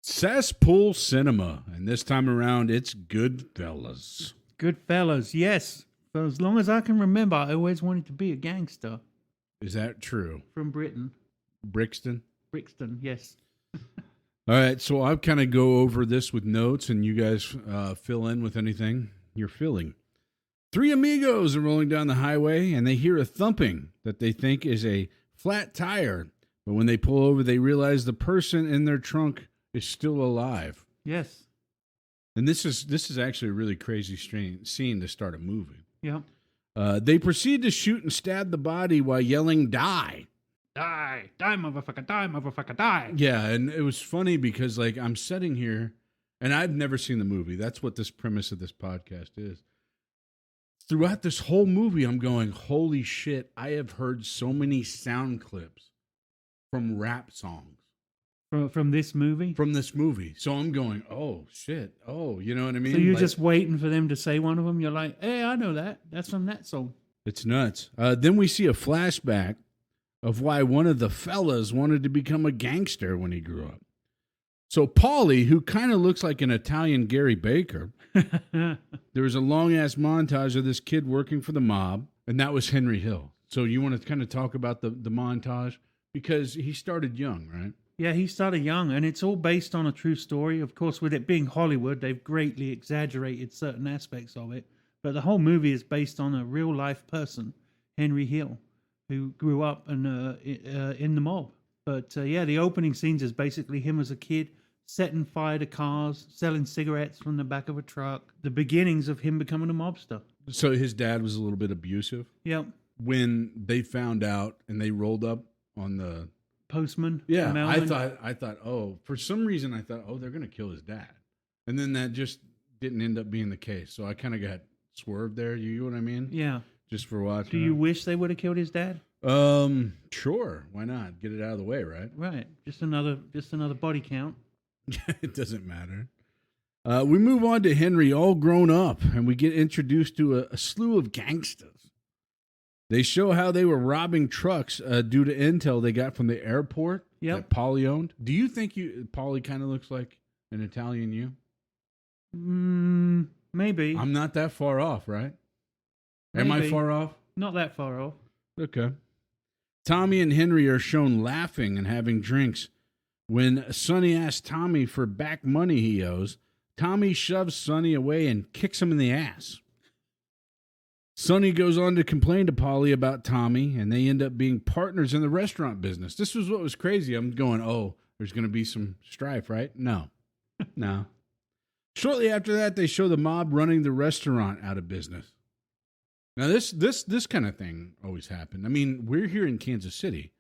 Cesspool Cinema, and this time around, it's Goodfellas. Goodfellas, yes. For as long as I can remember, I always wanted to be a gangster. Is that true? From Britain. Brixton? Brixton, yes. All right, so I'll kind of go over this with notes, and you guys fill in with anything you're feeling. Three amigos are rolling down the highway, and they hear a thumping that they think is a flat tire. But when they pull over, they realize the person in their trunk is still alive. Yes. And this is actually a really crazy scene to start a movie. Yeah. They proceed to shoot and stab the body while yelling, "Die! Die! Die, motherfucker! Die, motherfucker! Die!" Yeah, and it was funny because, like, I'm sitting here, and I've never seen the movie. That's what this premise of this podcast is. Throughout this whole movie, I'm going, holy shit, I have heard so many sound clips from rap songs. From this movie? From this movie. So I'm going, oh, shit. Oh, you know what I mean? So you're just waiting for them to say one of them? You're like, hey, I know that. That's from that song. It's nuts. Then we see a flashback of why one of the fellas wanted to become a gangster when he grew up. So Paulie, who kind of looks like an Italian Gary Baker, there was a long-ass montage of this kid working for the mob, and that was Henry Hill. So you want to kind of talk about the montage? Because he started young, right? Yeah, he started young, and it's all based on a true story. Of course, with it being Hollywood, they've greatly exaggerated certain aspects of it. But the whole movie is based on a real-life person, Henry Hill, who grew up in the mob. But yeah, the opening scenes is basically him as a kid setting fire to cars, selling cigarettes from the back of a truck. The beginnings of him becoming a mobster. So his dad was a little bit abusive? Yep. When they found out and they rolled up on the postman. Yeah, I thought, oh, for some reason I thought, oh, they're going to kill his dad. And then that just didn't end up being the case. So I kind of got swerved there. You know what I mean? Yeah. Just for watching. Do you wish they would have killed his dad? Sure. Why not? Get it out of the way, right? Right. Just another body count. It doesn't matter. We move on to Henry, all grown up, and we get introduced to a slew of gangsters. They show how they were robbing trucks due to intel they got from the airport that Paulie owned. Do you think Paulie kind of looks like an Italian you? Maybe. I'm not that far off, right? Maybe. Am I far off? Not that far off. Okay. Tommy and Henry are shown laughing and having drinks. When Sonny asks Tommy for back money he owes, Tommy shoves Sonny away and kicks him in the ass. Sonny goes on to complain to Paulie about Tommy, and they end up being partners in the restaurant business. This was what was crazy. I'm going, oh, there's going to be some strife, right? No. No. Shortly after that, they show the mob running the restaurant out of business. Now, this kind of thing always happened. I mean, we're here in Kansas City.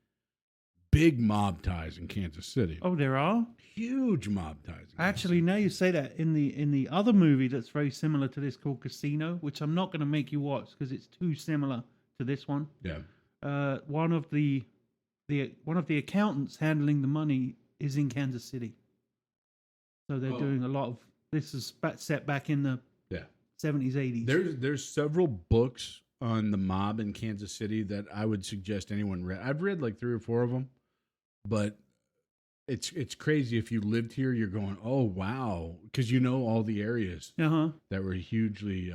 Big mob ties in Kansas City. Oh, there are? Huge mob ties. Actually, now you say that, in the other movie that's very similar to this called Casino, which I'm not going to make you watch because it's too similar to this one. Yeah. One of the accountants handling the money is in Kansas City. So they're doing a lot of, this is set back in the 70s, 80s. There's several books on the mob in Kansas City that I would suggest anyone read. I've read like 3 or 4 of them, but it's crazy. If you lived here, you're going, oh wow, because you know all the areas that were hugely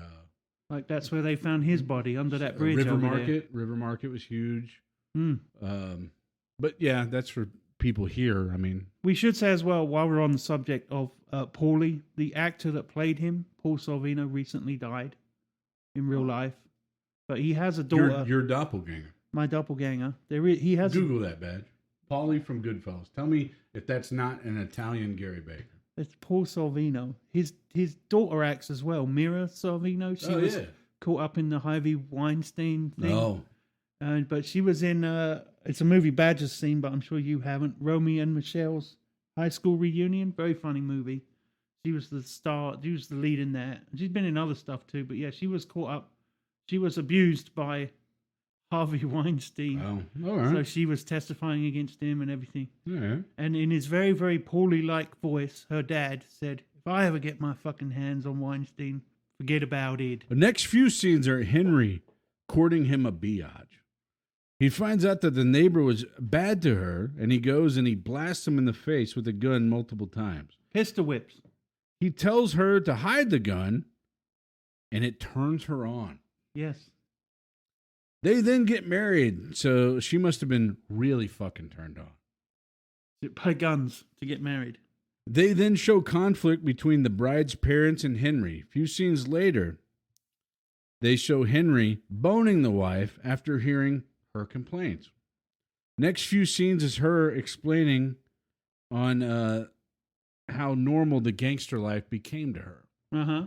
like that's where they found his body, under that bridge. River Market was huge. But yeah, that's for people here. I mean, we should say as well, while we're on the subject of Paulie, the actor that played him, Paul Sorvino, recently died in real life. But he has a daughter. Your doppelganger. My doppelganger. He has. Google that badge. Paulie from Goodfellas. Tell me if that's not an Italian Gary Baker. It's Paul Sorvino. His daughter acts as well. Mira Sorvino. She was caught up in the Harvey Weinstein thing. Oh. But she was in. It's a movie Badger's seen, but I'm sure you haven't. Romeo and Michelle's high school reunion. Very funny movie. She was the star. She was the lead in that. She's been in other stuff too. But yeah, she was caught up. She was abused by Harvey Weinstein. Oh, all right. So she was testifying against him and everything. Yeah. And in his very, very Paulie-like voice, her dad said, if I ever get my fucking hands on Weinstein, forget about it. The next few scenes are Henry courting him a biatch. He finds out that the neighbor was bad to her, and he goes and he blasts him in the face with a gun multiple times. Pistol whips. He tells her to hide the gun, and it turns her on. Yes. They then get married, so she must have been really fucking turned on. By guns to get married. They then show conflict between the bride's parents and Henry. A few scenes later, they show Henry boning the wife after hearing her complaints. Next few scenes is her explaining on how normal the gangster life became to her. Uh-huh.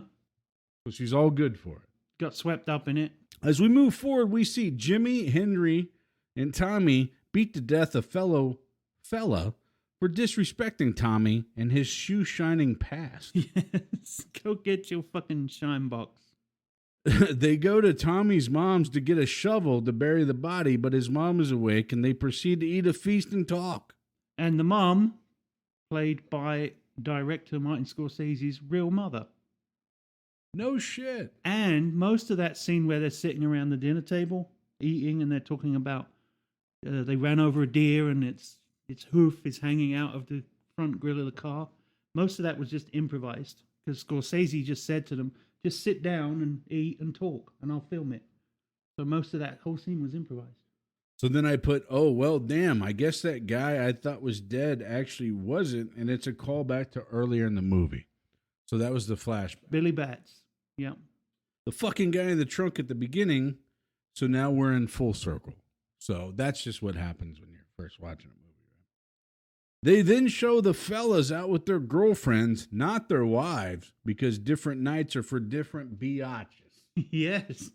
So she's all good for it. Got swept up in it. As we move forward, we see Jimmy, Henry, and Tommy beat to death a fellow fella for disrespecting Tommy and his shoe-shining past. Yes. Go get your fucking shine box. They go to Tommy's mom's to get a shovel to bury the body, but his mom is awake, and they proceed to eat a feast and talk. And the mom, played by director Martin Scorsese's real mother. No shit. And most of that scene where they're sitting around the dinner table, eating, and they're talking about they ran over a deer and its hoof is hanging out of the front grill of the car. Most of that was just improvised because Scorsese just said to them, just sit down and eat and talk, and I'll film it. So most of that whole scene was improvised. So then I put, oh, well, damn, I guess that guy I thought was dead actually wasn't, and it's a callback to earlier in the movie. So that was the flashback. Billy Batts. Yeah. The fucking guy in the trunk at the beginning, so now we're in full circle. So that's just what happens when you're first watching a movie. They then show the fellas out with their girlfriends, not their wives, because different nights are for different biatches. Yes.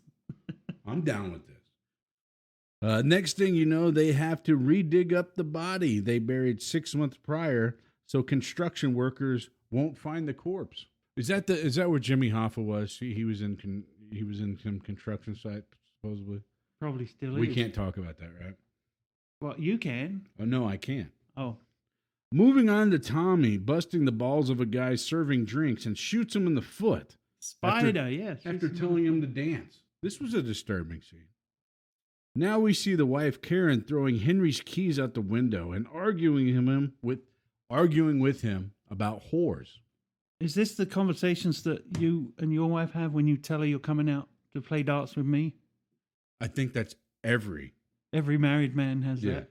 I'm down with this. Next thing you know, they have to redig up the body they buried 6 months prior, so construction workers won't find the corpse. Is that where Jimmy Hoffa was? He was in some construction site supposedly. Probably still is. We can't talk about that, right? Well, you can. Oh no, I can't. Oh. Moving on to Tommy busting the balls of a guy serving drinks and shoots him in the foot. Spider, yes. After telling him to dance. This was a disturbing scene. Now we see the wife Karen throwing Henry's keys out the window and arguing with him about whores. Is this the conversations that you and your wife have when you tell her you're coming out to play darts with me? I think that's every married man has that.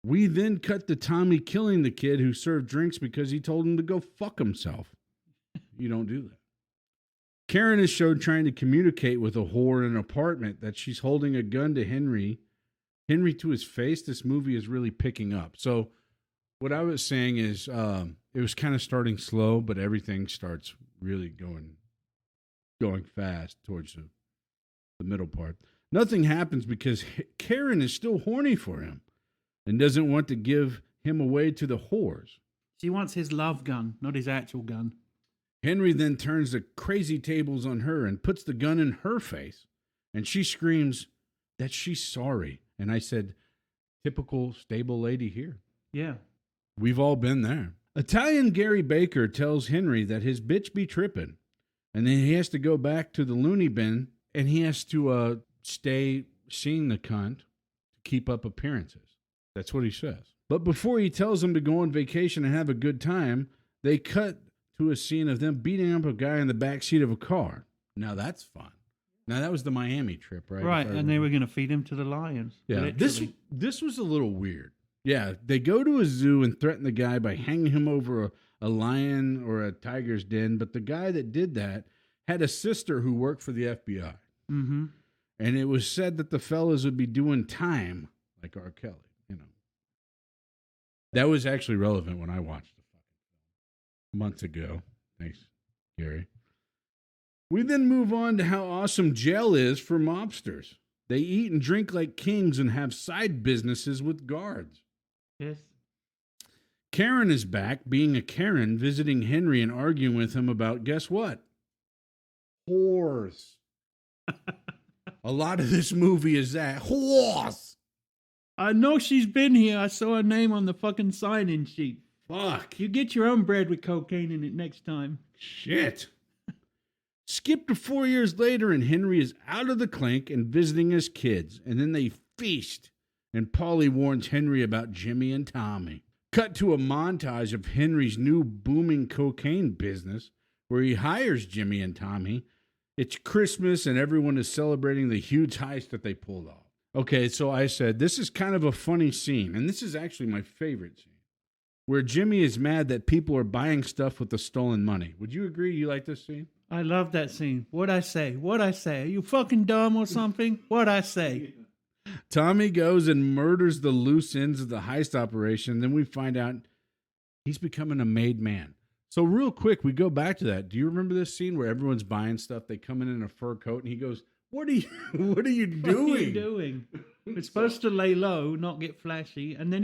We then cut to Tommy killing the kid who served drinks because he told him to go fuck himself. You don't do that. Karen is showed trying to communicate with a whore in an apartment that she's holding a gun to Henry to his face. This movie is really picking up. So what I was saying is it was kind of starting slow, but everything starts really going fast towards the middle part. Nothing happens because Karen is still horny for him and doesn't want to give him away to the whores. She wants his love gun, not his actual gun. Henry then turns the crazy tables on her and puts the gun in her face. And she screams that she's sorry. And I said, typical stable lady here. Yeah. We've all been there. Italian Gary Baker tells Henry that his bitch be tripping. And then he has to go back to the loony bin and he has to stay seeing the cunt to keep up appearances. That's what he says. But before he tells them to go on vacation and have a good time, they cut to a scene of them beating up a guy in the backseat of a car. Now that's fun. Now that was the Miami trip, right? Right, and they were going to feed him to the lions. Yeah, literally. this was a little weird. Yeah, they go to a zoo and threaten the guy by hanging him over a lion or a tiger's den, but the guy that did that had a sister who worked for the FBI. Mm-hmm. And it was said that the fellas would be doing time like R. Kelly, you know. That was actually relevant when I watched the fucking film months ago. Thanks, Gary. We then move on to how awesome jail is for mobsters. They eat and drink like kings and have side businesses with guards. Yes. Karen is back, being a Karen, visiting Henry and arguing with him about, guess what? Whores. A lot of this movie is that. Whores. I know she's been here. I saw her name on the fucking sign-in sheet. Fuck. You get your own bread with cocaine in it next time. Shit. Skip to 4 years later, and Henry is out of the clink and visiting his kids. And then they feast and Paulie warns Henry about Jimmy and Tommy. Cut to a montage of Henry's new booming cocaine business where he hires Jimmy and Tommy. It's Christmas and everyone is celebrating the huge heist that they pulled off. Okay, so I said, this is kind of a funny scene, and this is actually my favorite scene, where Jimmy is mad that people are buying stuff with the stolen money. Would you agree? You like this scene? I love that scene. What'd I say? Are you fucking dumb or something? What'd I say? Tommy goes and murders the loose ends of the heist operation. Then we find out he's becoming a made man. So real quick, we go back to that. Do you remember this scene where everyone's buying stuff? They come in a fur coat, and he goes, what are you doing? What are you doing? It's supposed to lay low, not get flashy. And then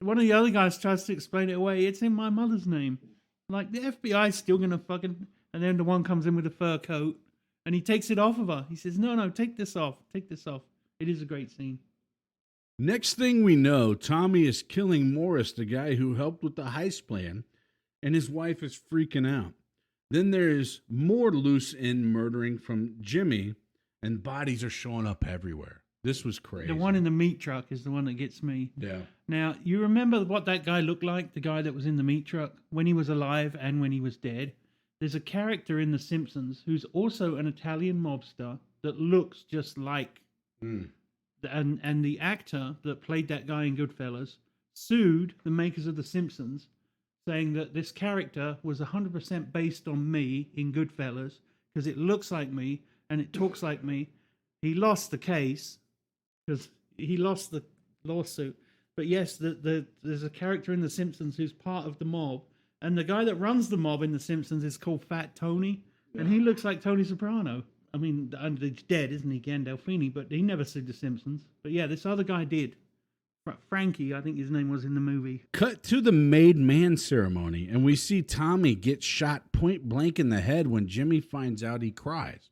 one of the other guys tries to explain it away. It's in my mother's name. Like, the FBI's still going to fucking... And then the one comes in with a fur coat, and he takes it off of her. He says, no, take this off. Take this off. It is a great scene. Next thing we know, Tommy is killing Morris, the guy who helped with the heist plan, and his wife is freaking out. Then there's more loose end murdering from Jimmy, and bodies are showing up everywhere. This was crazy. The one in the meat truck is the one that gets me. Yeah. Now, you remember what that guy looked like, the guy that was in the meat truck, when he was alive and when he was dead? There's a character in The Simpsons who's also an Italian mobster that looks just like... And the actor that played that guy in Goodfellas sued the makers of The Simpsons, saying that this character was 100% based on me in Goodfellas because it looks like me and it talks like me. He lost the case because he lost the lawsuit. But yes, there's a character in The Simpsons who's part of the mob, and the guy that runs the mob in The Simpsons is called Fat Tony, and he looks like Tony Soprano. I mean, he's dead, isn't he, Gandolfini? But he never sued The Simpsons. But yeah, this other guy did. Frankie, I think his name was in the movie. Cut to the made man ceremony, and we see Tommy get shot point blank in the head when Jimmy finds out. He cries.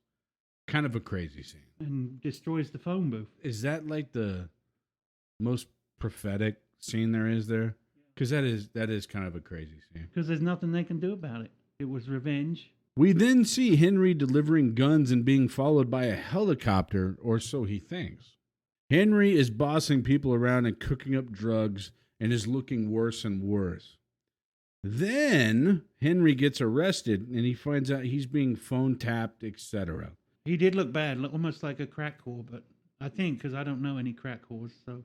Kind of a crazy scene. And destroys the phone booth. Is that like the most prophetic scene there is there? Because that is kind of a crazy scene. Because there's nothing they can do about it. It was revenge. We then see Henry delivering guns and being followed by a helicopter, or so he thinks. Henry is bossing people around and cooking up drugs and is looking worse and worse. Then Henry gets arrested and he finds out he's being phone tapped, etc. He did look bad, almost like a crack whore, but I think, because I don't know any crack whores, so...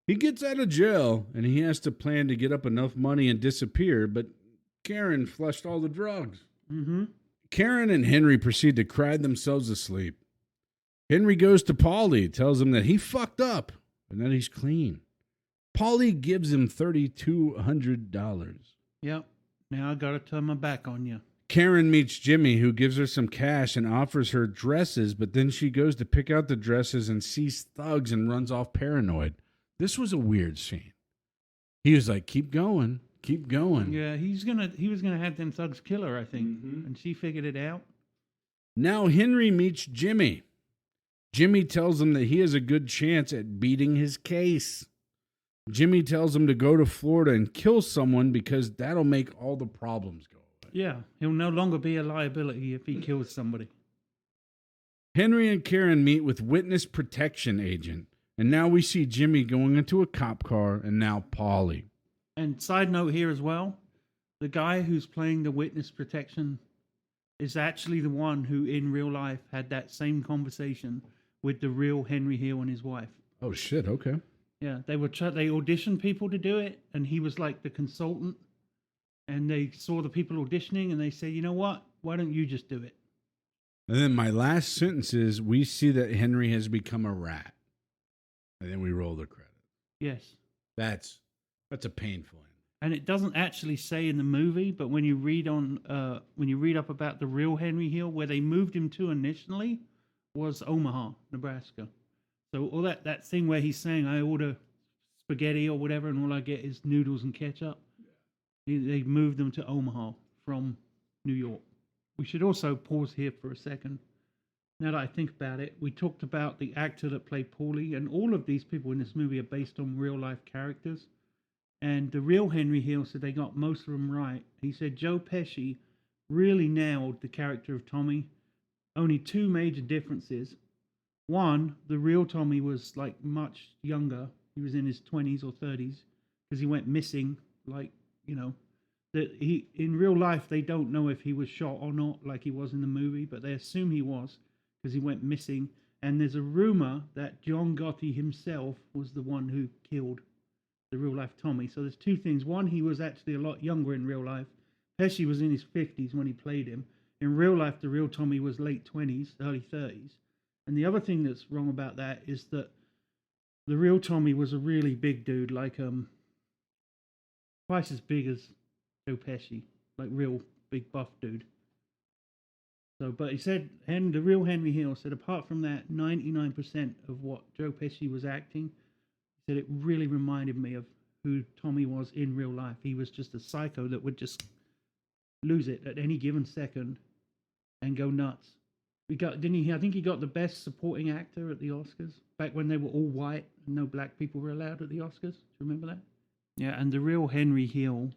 He gets out of jail and he has to plan to get up enough money and disappear, but Karen flushed all the drugs. Mm-hmm. Karen and Henry proceed to cry themselves to sleep. Henry goes to Paulie, tells him that he fucked up and that he's clean. Paulie gives him $3,200. Yep. Now I gotta turn my back on you. Karen meets Jimmy, who gives her some cash and offers her dresses, but then she goes to pick out the dresses and sees thugs and runs off paranoid. This was a weird scene. He was like, keep going. Keep going. Yeah, he was gonna have them thugs kill her, I think. Mm-hmm. And she figured it out. Now Henry meets Jimmy. Jimmy tells him that he has a good chance at beating his case. Jimmy tells him to go to Florida and kill someone because that'll make all the problems go away. Yeah, he'll no longer be a liability if he kills somebody. Henry and Karen meet with witness protection agent, and now we see Jimmy going into a cop car and now Paulie. And side note here as well, the guy who's playing the witness protection is actually the one who in real life had that same conversation with the real Henry Hill and his wife. Oh shit, okay. Yeah, they auditioned people to do it, and he was like the consultant, and they saw the people auditioning and they say, you know what, why don't you just do it? And then my last sentence is, we see that Henry has become a rat. And then we roll the credits. Yes. That's a painful end. And it doesn't actually say in the movie, but when you read up about the real Henry Hill, where they moved him to initially was Omaha, Nebraska. So all that thing where he's saying, I order spaghetti or whatever, and all I get is noodles and ketchup. They moved them to Omaha from New York. We should also pause here for a second. Now that I think about it, we talked about the actor that played Paulie, and all of these people in this movie are based on real-life characters. And the real Henry Hill said they got most of them right. He said Joe Pesci really nailed the character of Tommy. Only two major differences. One, the real Tommy was like much younger. He was in his 20s or 30s because he went missing. Like, you know, that he in real life they don't know if he was shot or not, like he was in the movie, but they assume he was because he went missing. And there's a rumor that John Gotti himself was the one who killed the real life Tommy. So there's two things. One, he was actually a lot younger in real life. Pesci was in his 50s when he played him. In real life, the real Tommy was late 20s, early 30s. And the other thing that's wrong about that is that the real Tommy was a really big dude, like twice as big as Joe Pesci, like real big buff dude. So, but he said, and the real Henry Hill said, apart from that, 99% of what Joe Pesci was acting, he said it really reminded me of who Tommy was in real life. He was just a psycho that would just lose it at any given second and go nuts. Didn't he? I think he got the best supporting actor at the Oscars back when they were all white and no black people were allowed at the Oscars. Do you remember that? Yeah, and the real Henry Hill,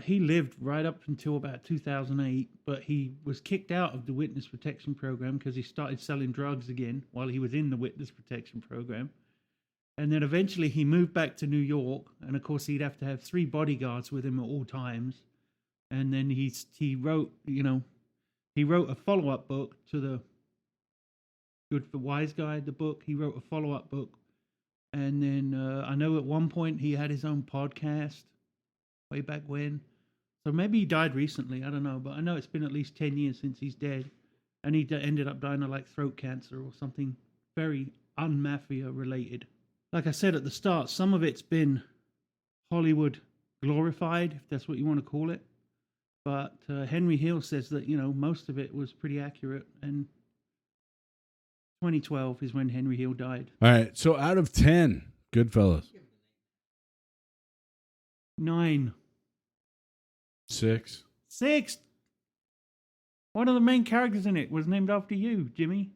he lived right up until about 2008, but he was kicked out of the witness protection program because he started selling drugs again while he was in the witness protection program. And then eventually he moved back to New York, and of course he'd have to have 3 bodyguards with him at all times. And then he wrote a follow-up book to the Good for Wise Guy, the book. He wrote a follow-up book. And then I know at one point he had his own podcast way back when. So maybe he died recently. I don't know. But I know it's been at least 10 years since he's dead. And he ended up dying of like throat cancer or something very un-mafia related. Like I said at the start, some of it's been Hollywood glorified, if that's what you want to call it. But Henry Hill says that, most of it was pretty accurate. And 2012 is when Henry Hill died. All right. So out of 10, Goodfellas. 9. 6. 6. One of the main characters in it was named after you, Jimmy.